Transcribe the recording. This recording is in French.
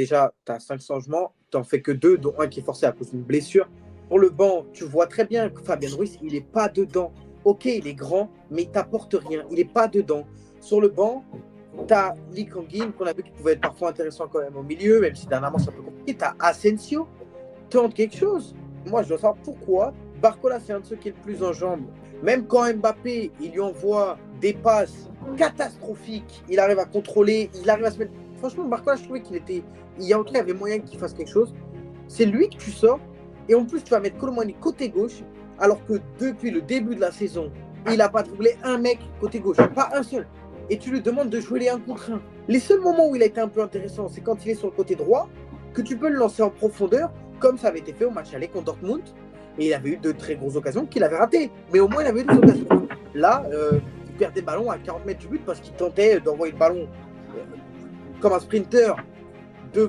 Déjà, tu as 5 changements, tu n'en fais que 2, dont un qui est forcé à cause d'une blessure. Pour le banc, tu vois très bien que Fabien Ruiz, il n'est pas dedans. Ok, il est grand, mais il t'apporte rien. Il n'est pas dedans. Sur le banc, tu as Lee Kangin, qu'on a vu qui pouvait être parfois intéressant quand même au milieu, même si dernièrement c'est un peu compliqué. Tu as Asensio, tente quelque chose. Moi, je dois savoir pourquoi. Barcola, c'est un de ceux qui est le plus en jambes. Même quand Mbappé, il lui envoie des passes catastrophiques, il arrive à contrôler, il arrive à se mettre. Franchement, Barcola, je trouvais qu'il était. Il y a en tout cas, il y avait moyen qu'il fasse quelque chose. C'est lui que tu sors. Et en plus, tu vas mettre Colomani côté gauche, alors que depuis le début de la saison, il n'a pas troublé un mec côté gauche. Pas un seul. Et tu lui demandes de jouer les 1 contre 1. Les seuls moments où il a été un peu intéressant, c'est quand il est sur le côté droit, que tu peux le lancer en profondeur, comme ça avait été fait au match aller contre Dortmund. Et il avait eu de très grosses occasions qu'il avait ratées. Mais au moins, il avait eu des occasions. Là, il perd des ballons à 40 mètres du but parce qu'il tentait d'envoyer le ballon comme un sprinter devant